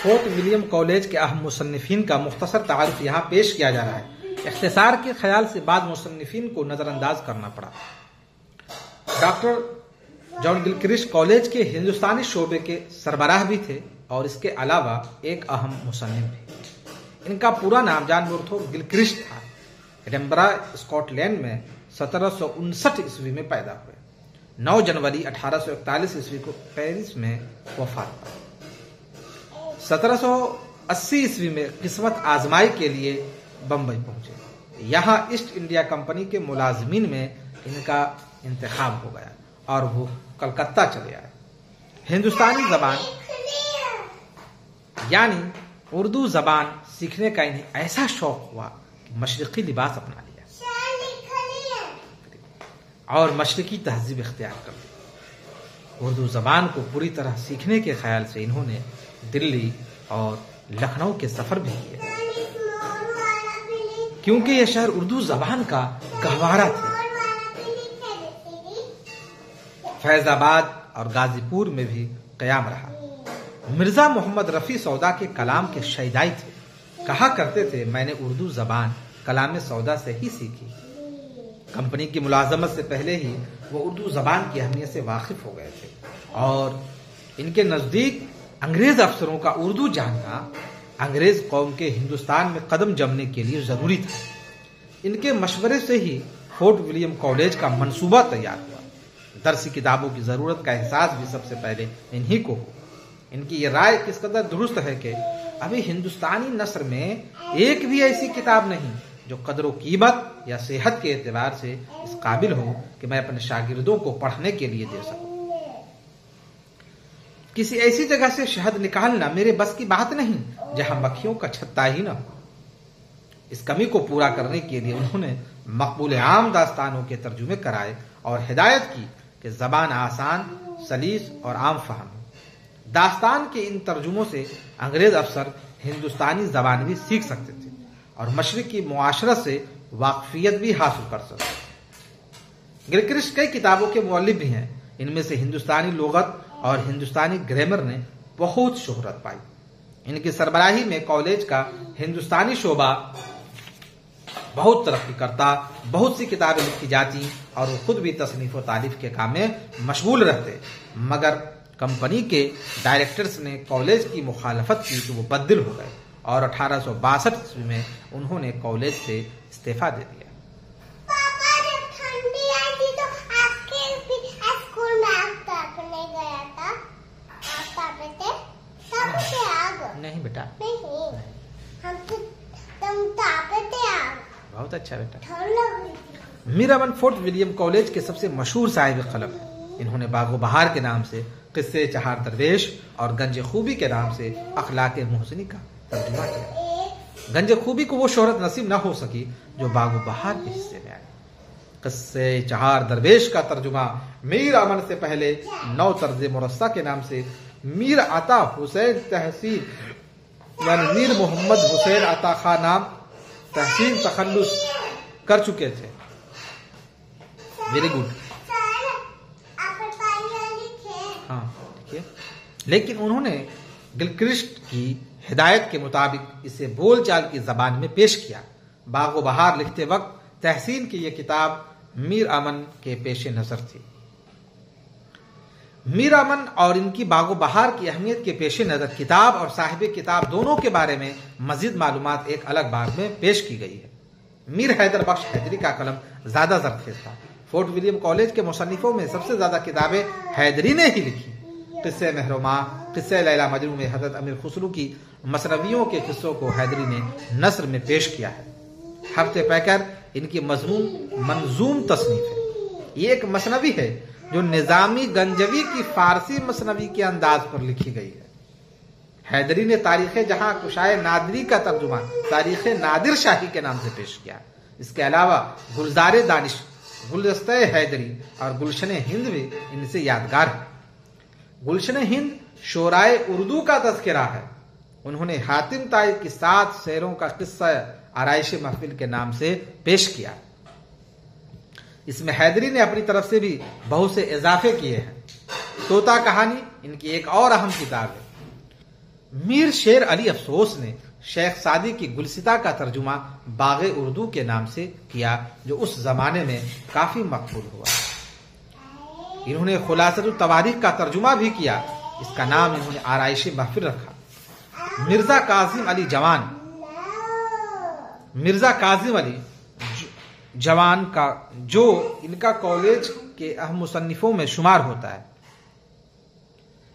Fort William college के अहम मुसन्निफीन का मुख्तसर तारुफ यहाँ पेश किया जा रहा है। इख्तिसार के ख्याल से बाद मुसन्निफीन को नजरअंदाज करना पड़ा। डॉक्टर जॉन गिलक्रिस्ट कॉलेज के हिंदुस्तानी शोबे के सरबराह भी थे और इसके अलावा एक अहम मुसन्निफ भी। इनका पूरा नाम जॉन बोर्थोप गिलक्रिस्ट था। एडिनबरा स्कॉटलैंड में 1759 ईस्वी में पैदा हुए। 9 जनवरी 1841 ईस्वी को पेरिस में वफात पाई। 1780 ईस्वी में किस्मत आजमाई के लिए बंबई पहुंचे। यहाँ ईस्ट इंडिया कंपनी के मुलाजमीन में इनका इंतखाब हो गया और वो कलकत्ता चले आए। हिंदुस्तानी जबान यानी उर्दू जबान सीखने का इन्हें ऐसा शौक हुआ कि मशरिकी लिबास अपना लिया और मशरिकी तहजीब इख्तियार कर ली। उर्दू जबान को पूरी तरह सीखने के ख्याल से इन्होंने दिल्ली और लखनऊ के सफर भी किए, क्योंकि यह शहर उर्दू जबान का गहवारा था। फैजाबाद और गाजीपुर में भी कयाम रहा। मिर्जा मोहम्मद रफी सौदा के कलाम के शैदाई थे। कहा करते थे, मैंने उर्दू जबान कलाम सौदा से ही सीखी। कंपनी की मुलाजमत से पहले ही वो उर्दू जबान की अहमियत से वाकिफ हो गए थे और इनके नजदीक अंग्रेज अफसरों का उर्दू जानना अंग्रेज कौम के हिंदुस्तान में कदम जमने के लिए जरूरी था। इनके मशवरे से ही फोर्ट विलियम कॉलेज का मंसूबा तैयार हुआ। दरसी किताबों की जरूरत का एहसास भी सबसे पहले इन्हीं को हो। इनकी ये राय किस कदर दुरुस्त है कि अभी हिंदुस्तानी नस्र में एक भी ऐसी किताब नहीं जो कदर कीमत या सेहत के एतबार से इस काबिल हो कि मैं अपने शागिर्दों को पढ़ने के लिए दे सकूं। किसी ऐसी जगह से शहद निकालना मेरे बस की बात नहीं जहां मक्खियों का छत्ता ही न हो। इस कमी को पूरा करने के लिए उन्होंने मकबूल आम दास्तानों के तर्जुमे कराए और हिदायत की कि जबान आसान, सलीस और आम फहम हो। दास्तान के इन तर्जुमों से अंग्रेज अफसर हिंदुस्तानी जबान भी सीख सकते थे और मशरिकी मुआशरत से वाकफियत भी हासिल कर सकते। गिलक्रिस्ट कई किताबों के मुअल्लिफ भी हैं। इनमें से हिंदुस्तानी लुगत और हिंदुस्तानी ग्रामर ने बहुत शोहरत पाई। इनकी सरबराही में कॉलेज का हिंदुस्तानी शोबा बहुत तरक्की करता। बहुत सी किताबें लिखी जाती और वो खुद भी तसनीफ और तालीफ के काम में मशगूल रहते, मगर कंपनी के डायरेक्टर्स ने कॉलेज की मुखालफत की तो वो बददिल हो गए और 1862 ईस्वी में उन्होंने कॉलेज से इस्तीफा दे दिया। पापा, जब ठंडी आई थी तो आपके स्कूल में आग तापने गया था। आप तापे थे? तब से आग? नहीं बेटा, नहीं, हम तो तुम तापे थे आग। बहुत अच्छा बेटा। ठंड लग रही थी। मीर अमन फोर्ट विलियम कॉलेज के सबसे मशहूर साहिब कलम है। इन्होंने बागो बहार के नाम से किस्से चहार दरवेश और गंज खूबी के नाम से अखलाक मोहसिनी का तर्जुमा किया। गंज खूबी को वो शोहरत नसीब न हो सकी जो बागो बहार के हिस्से में आई। किस्से चहार दरवेश का तर्जुमा मीर अमन से पहले 9 तर्ज मुरस्सा के नाम से मीर अता हुसैन तहसीन यानी मीर मोहम्मद हुसैन अता खां नाम तहसीन तखल्लुस कर चुके थे। Very good. हाँ, देखिए, लेकिन उन्होंने गिलक्रिस्ट की हिदायत के मुताबिक इसे बोलचाल की जबान में पेश किया। बागो बहार लिखते वक्त तहसीन की यह किताब मीर अमन के पेश नजर थी। मीर अमन और इनकी बागो बहार की अहमियत के पेश नजर किताब और साहिब किताब दोनों के बारे में मजीद मालूमात एक अलग बार में पेश की गई है। मीर हैदर बख्श हैदरी का कलम ज्यादा जरखेज था। फोर्ट विलियम कॉलेज के मुसन्निफों में सबसे ज्यादा किताबें हैदरी ने ही लिखी। किस्से महरुमा, किस्से लैला मजनू में हजरत अमीर खुसरू की मसनवियों के किस्सों को हैदरी ने नस्र में पेश किया है। हफ्ते पैकर इनकी मंजूम तसनीफ है। ये एक मसनवी है जो निजामी गंजवी की फारसी मसनवी के अंदाज पर लिखी गई है। हैदरी ने तारीख जहां कुशाए नादरी का तर्जुमा तारीख नादिर शाही के नाम से पेश किया। इसके अलावा गुलजारे दानिश, गुलदस्ते हैदरी और गुलशन हिंद भी इनसे यादगार है। गुलशन हिंद शोराए उर्दू का तज़किरा है। उन्होंने हातिम ताई की 7 शेरों का किस्सा आराइश महफिल के नाम से पेश किया। इसमें हैदरी ने अपनी तरफ से भी बहुत से इजाफे किए हैं। तोता कहानी इनकी एक और अहम किताब है। मीर शेर अली अफसोस ने शेख सादी की गुलसिता का तर्जुमा बाग़े उर्दू के नाम से किया, जो उस जमाने में काफी मकबूल हुआ। इन्होंने खुलासतुत तवारीख का तर्जुमा भी किया। इसका नाम इन्होंने आराइशी महफिल रखा। मिर्जा काजिम अली जवान का जो इनका कॉलेज के अहम मुसन्निफों में शुमार होता है।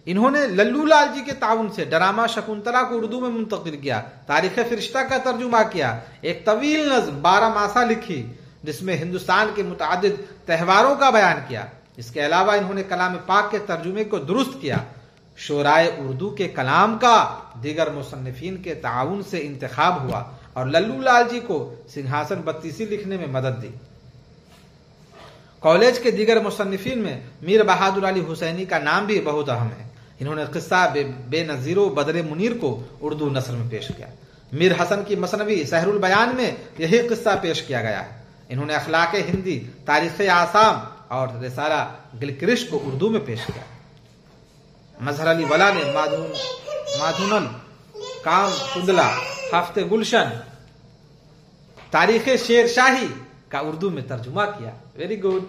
इन्होंने लल्लू लाल जी के ताउन से ड्रामा शकुंतला को उर्दू में मुंतकिल किया, तारीख फिरिश्ता का तर्जुमा किया, एक तवील नज़्म 12 मासा लिखी जिसमें हिंदुस्तान के मुतादिद त्यौहारों का बयान किया। इसके अलावा इन्होंने कलाम पाक के तर्जुमे को दुरुस्त किया। शोराए उर्दू के कलाम का दीगर मुसन्निफीन के ताउन से इंतखाब हुआ और लल्लू लाल जी को सिंहासन बत्तीसी लिखने में मदद दी। कॉलेज के दीगर मुसन्निफीन में मीर बहादुर अली हुसैनी का नाम भी बहुत अहम है। इन्होंने किस्सा बेनजीरो बदरे मुनीर को उर्दू नस्र में पेश किया। मीर हसन की मसनवी सहरुल बयान में यही किस्सा पेश किया गया है। इन्होंने अखलाक हिंदी, तारीख आसाम और रिसाला गिलक्रिश को उर्दू में पेश किया। मजहर अली वला ने माधुनल काम कुंदला, हफ्ते गुलशन, तारीख शेर शाही का उर्दू में तर्जुमा किया। Very good.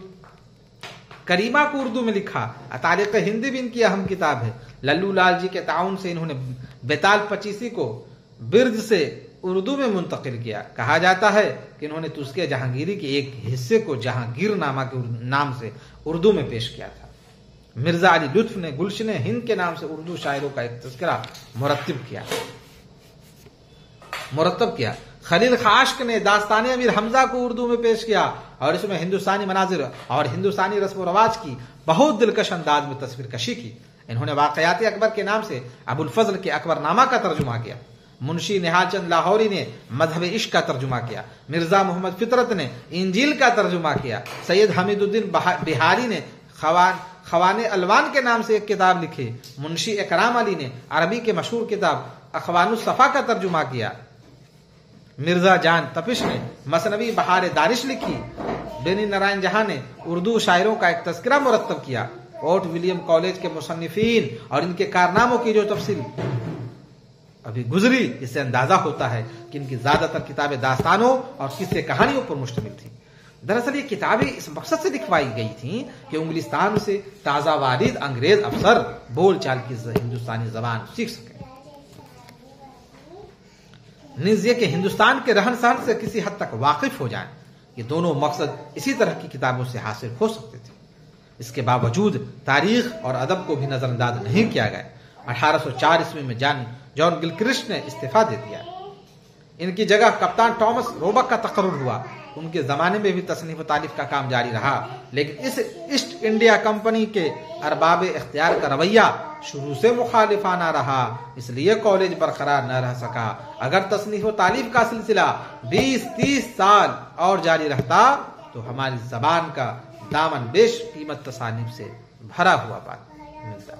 करीमा को उर्दू में लिखा। तारीख हिंदी भी इनकी अहम किताब है। लल्लू लाल जी के ताउन से इन्होंने बेताल पचीसी को बिरज से उर्दू में मुंतकिल किया। कहा जाता है कि इन्होंने तुस्के जहांगीरी के एक हिस्से को जहांगीर नामा के नाम से उर्दू में पेश किया था। मिर्जा अली लुत्फ ने गुलशन हिंद के नाम से उर्दू शायरों का एक तस्करा मुरत्तब किया। खलील खाश्क ने दास्तान अमीर हमजा को उर्दू में पेश किया और इसमें हिंदुस्तानी मनाजिर और हिंदुस्तानी रस्म रवाज की बहुत दिलकश अंदाज में तस्वीर कशी की। इन्होंने वाकयात अकबर के नाम से अबुल फजल के अकबरनामा का तर्जुमा किया। मुंशी निहाल चंद लाहौरी ने मजहब इश्क का तर्जुमा किया। मिर्जा मोहम्मद फितरत ने इंजील का तर्जुमा किया। सैयद हमीदुद्दीन बिहारी ने खवाने अलवान के नाम से एक किताब लिखी। मुंशी इकराम अली ने अरबी के मशहूर किताब अखवानुस सफा का तर्जुमा किया। मिर्जा जान तपिश ने मसनवी बहार दानिश लिखी। बेनी नारायण जहां ने उर्दू शायरों का एक तस्करा मुरत्तब किया। फोर्ट विलियम कॉलेज के मुसन्निफीन और इनके कारनामों की जो तफसील अभी गुजरी, इससे अंदाजा होता है कि इनकी ज्यादातर किताबें दास्तानों और किस्से कहानियों पर मुश्तमिल थी। दरअसल ये किताबें इस मकसद से लिखवाई गई थीं कि इंग्लिस्तान से ताजा वारिद अंग्रेज अफसर बोलचाल की हिंदुस्तानी जबान सीख सके। निज़्ये के हिंदुस्तान के रहन सहन से किसी हद तक वाकिफ हो जाएं। ये दोनों मकसद इसी तरह की किताबों से हासिल हो सकते थे। इसके बावजूद तारीख और अदब को भी नजरअंदाज नहीं किया गया। 1804 ईस्वी में जॉन गिलक्रिस्ट ने इस्तीफा दे दिया। इनकी जगह कप्तान टॉमस रोबक का तकर्रुर हुआ। उनके जमाने में भी तसनीफ तारीफ का काम जारी रहा, लेकिन इस ईस्ट इंडिया कंपनी के अरबाब इख्तियार का रवैया शुरू से मुखालिफाना रहा, इसलिए कॉलेज बरकरार न रह सका। अगर तसनीफ तालीफ का सिलसिला 20-30 साल और जारी रहता तो हमारी जबान का दामन बेश कीमत तसानीफ से भरा हुआ मिलता।